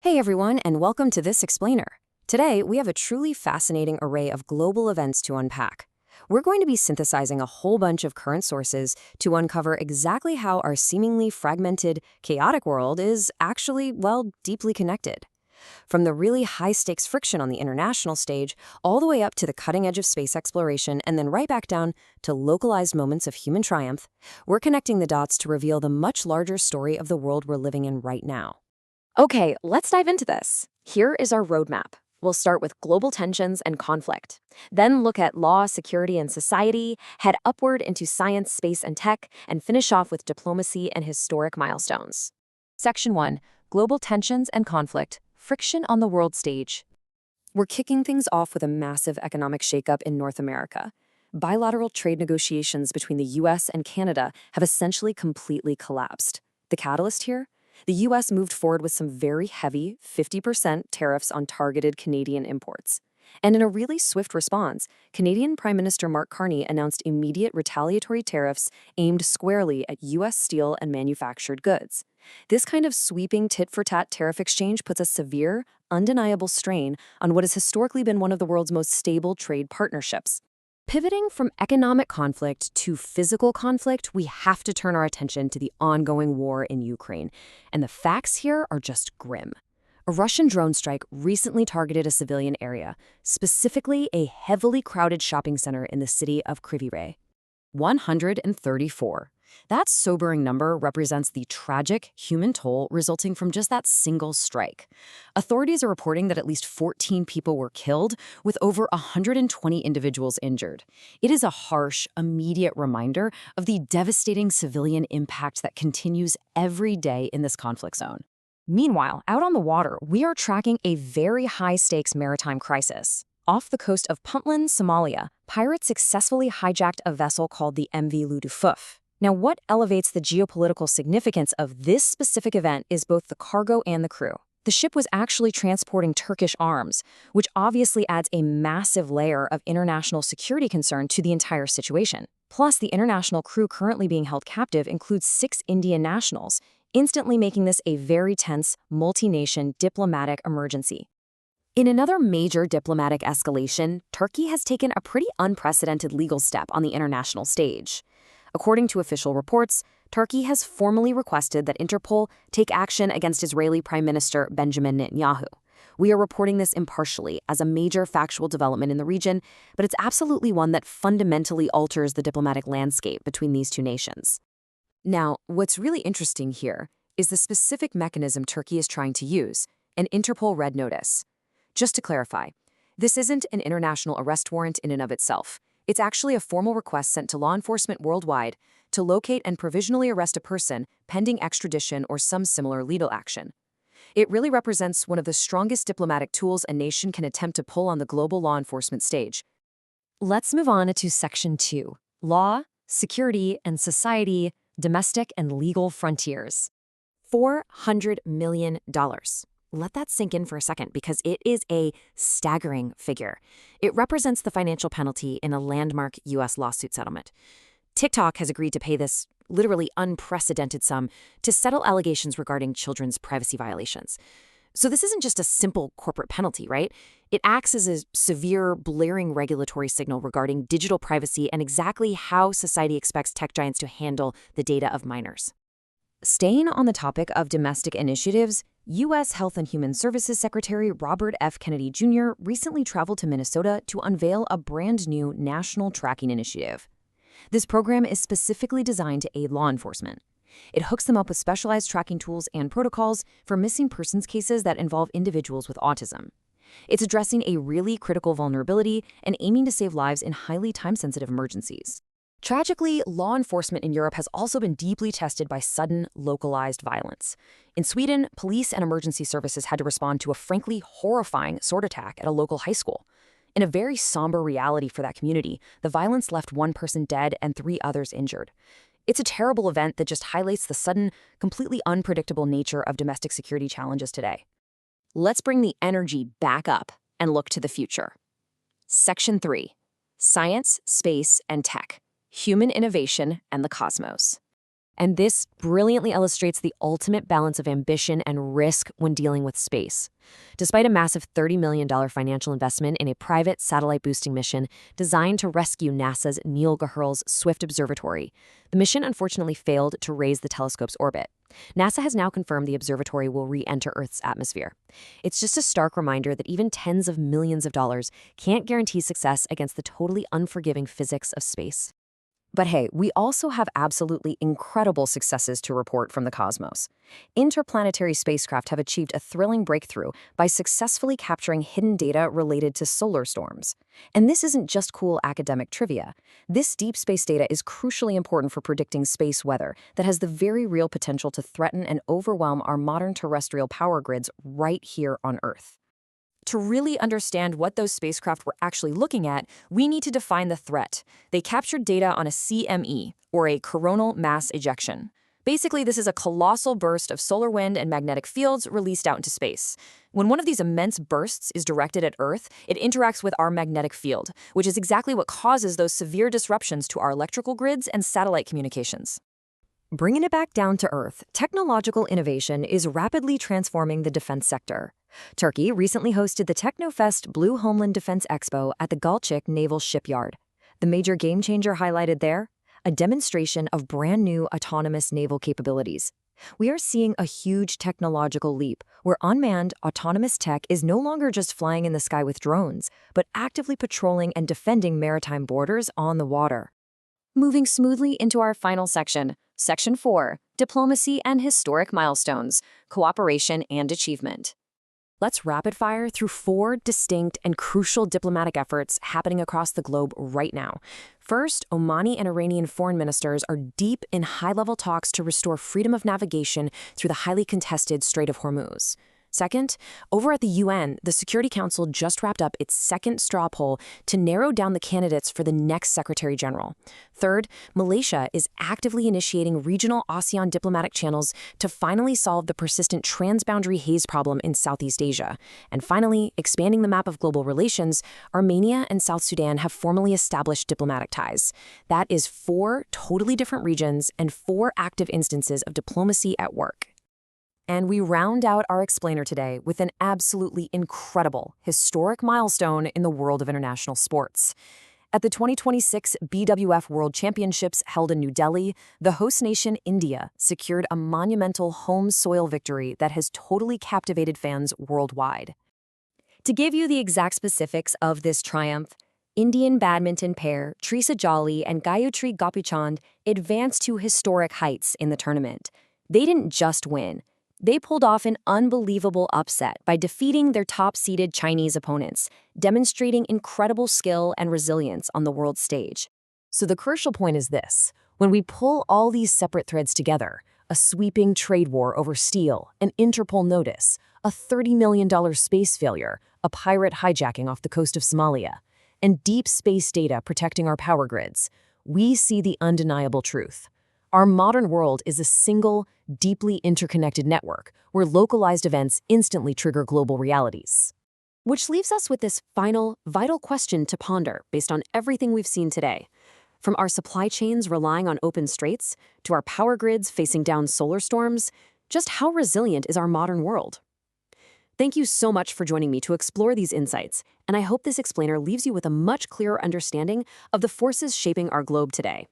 Hey everyone, and welcome to This Explainer. Today, we have a truly fascinating array of global events to unpack. We're going to be synthesizing a whole bunch of current sources to uncover exactly how our seemingly fragmented, chaotic world is actually, well, deeply connected. From the really high-stakes friction on the international stage, all the way up to the cutting edge of space exploration, and then right back down to localized moments of human triumph, we're connecting the dots to reveal the much larger story of the world we're living in right now. Okay, let's dive into this. Here is our roadmap. We'll start with global tensions and conflict, then look at law, security, and society, head upward into science, space, and tech, and finish off with diplomacy and historic milestones. Section 1. Global tensions and conflict. Friction on the world stage. We're kicking things off with a massive economic shakeup in North America. Bilateral trade negotiations between the US and Canada have essentially completely collapsed. The catalyst here? The US moved forward with some very heavy 50% tariffs on targeted Canadian imports. And in a really swift response, Canadian Prime Minister Mark Carney announced immediate retaliatory tariffs aimed squarely at US steel and manufactured goods. This kind of sweeping tit-for-tat tariff exchange puts a severe, undeniable strain on what has historically been one of the world's most stable trade partnerships. Pivoting from economic conflict to physical conflict, we have to turn our attention to the ongoing war in Ukraine. And the facts here are just grim. A Russian drone strike recently targeted a civilian area, specifically a heavily crowded shopping center in the city of Kryvyi Rih. 134. That sobering number represents the tragic human toll resulting from just that single strike. Authorities are reporting that at least 14 people were killed, with over 120 individuals injured. It is a harsh, immediate reminder of the devastating civilian impact that continues every day in this conflict zone. Meanwhile, out on the water, we are tracking a very high-stakes maritime crisis. Off the coast of Puntland, Somalia, pirates successfully hijacked a vessel called the MV Ludufuf. Now, what elevates the geopolitical significance of this specific event is both the cargo and the crew. The ship was actually transporting Turkish arms, which obviously adds a massive layer of international security concern to the entire situation. Plus, the international crew currently being held captive includes 6 Indian nationals, instantly making this a very tense, multi-nation diplomatic emergency. In another major diplomatic escalation, Turkey has taken a pretty unprecedented legal step on the international stage. According to official reports, Turkey has formally requested that Interpol take action against Israeli Prime Minister Benjamin Netanyahu. We are reporting this impartially as a major factual development in the region, but it's absolutely one that fundamentally alters the diplomatic landscape between these two nations. Now, what's really interesting here is the specific mechanism Turkey is trying to use, an Interpol Red Notice. Just to clarify, this isn't an international arrest warrant in and of itself. It's actually a formal request sent to law enforcement worldwide to locate and provisionally arrest a person pending extradition or some similar legal action. It really represents one of the strongest diplomatic tools a nation can attempt to pull on the global law enforcement stage. Let's move on to Section 2, Law, Security, and Society, Domestic and Legal Frontiers. $400 million. Let that sink in for a second because it is a staggering figure. It represents the financial penalty in a landmark U.S. lawsuit settlement. TikTok has agreed to pay this literally unprecedented sum to settle allegations regarding children's privacy violations. So this isn't just a simple corporate penalty, right? It acts as a severe, blaring regulatory signal regarding digital privacy and exactly how society expects tech giants to handle the data of minors. Staying on the topic of domestic initiatives, U.S. Health and Human Services Secretary Robert F. Kennedy Jr. recently traveled to Minnesota to unveil a brand new national tracking initiative. This program is specifically designed to aid law enforcement. It hooks them up with specialized tracking tools and protocols for missing persons cases that involve individuals with autism. It's addressing a really critical vulnerability and aiming to save lives in highly time-sensitive emergencies. Tragically, law enforcement in Europe has also been deeply tested by sudden, localized violence. In Sweden, police and emergency services had to respond to a frankly horrifying sword attack at a local high school. In a very somber reality for that community, the violence left 1 person dead and 3 others injured. It's a terrible event that just highlights the sudden, completely unpredictable nature of domestic security challenges today. Let's bring the energy back up and look to the future. Section 3. Science, Space, and Tech. Human Innovation and the Cosmos. And this brilliantly illustrates the ultimate balance of ambition and risk when dealing with space. Despite a massive $30 million financial investment in a private satellite boosting mission designed to rescue NASA's Neil Gehrels Swift Observatory, the mission unfortunately failed to raise the telescope's orbit. NASA has now confirmed the observatory will re-enter Earth's atmosphere. It's just a stark reminder that even tens of millions of dollars can't guarantee success against the totally unforgiving physics of space. But hey, we also have absolutely incredible successes to report from the cosmos. Interplanetary spacecraft have achieved a thrilling breakthrough by successfully capturing hidden data related to solar storms. And this isn't just cool academic trivia. This deep space data is crucially important for predicting space weather that has the very real potential to threaten and overwhelm our modern terrestrial power grids right here on Earth. To really understand what those spacecraft were actually looking at, we need to define the threat. They captured data on a CME, or a coronal mass ejection. Basically, this is a colossal burst of solar wind and magnetic fields released out into space. When one of these immense bursts is directed at Earth, it interacts with our magnetic field, which is exactly what causes those severe disruptions to our electrical grids and satellite communications. Bringing it back down to Earth, technological innovation is rapidly transforming the defense sector. Turkey recently hosted the Technofest Blue Homeland Defense Expo at the Galçık Naval Shipyard. The major game changer highlighted there? A demonstration of brand new autonomous naval capabilities. We are seeing a huge technological leap where unmanned, autonomous tech is no longer just flying in the sky with drones, but actively patrolling and defending maritime borders on the water. Moving smoothly into our final section, Section 4, Diplomacy and Historic Milestones, Cooperation and Achievement. Let's rapid fire through 4 distinct and crucial diplomatic efforts happening across the globe right now. First, Omani and Iranian foreign ministers are deep in high-level talks to restore freedom of navigation through the highly contested Strait of Hormuz. Second, over at the UN, the Security Council just wrapped up its second straw poll to narrow down the candidates for the next Secretary General. Third, Malaysia is actively initiating regional ASEAN diplomatic channels to finally solve the persistent transboundary haze problem in Southeast Asia. And finally, expanding the map of global relations, Armenia and South Sudan have formally established diplomatic ties. That is 4 totally different regions and 4 active instances of diplomacy at work. And we round out our explainer today with an absolutely incredible, historic milestone in the world of international sports. At the 2026 BWF World Championships held in New Delhi, the host nation, India, secured a monumental home soil victory that has totally captivated fans worldwide. To give you the exact specifics of this triumph, Indian badminton pair Trisa Jolly and Gayatri Gopichand advanced to historic heights in the tournament. They didn't just win. They pulled off an unbelievable upset by defeating their top-seeded Chinese opponents, demonstrating incredible skill and resilience on the world stage. So the crucial point is this. When we pull all these separate threads together, a sweeping trade war over steel, an Interpol notice, a $30 million space failure, a pirate hijacking off the coast of Somalia, and deep space data protecting our power grids, we see the undeniable truth. Our modern world is a single, deeply interconnected network where localized events instantly trigger global realities. Which leaves us with this final, vital question to ponder based on everything we've seen today. From our supply chains relying on open straits, to our power grids facing down solar storms, just how resilient is our modern world? Thank you so much for joining me to explore these insights, and I hope this explainer leaves you with a much clearer understanding of the forces shaping our globe today.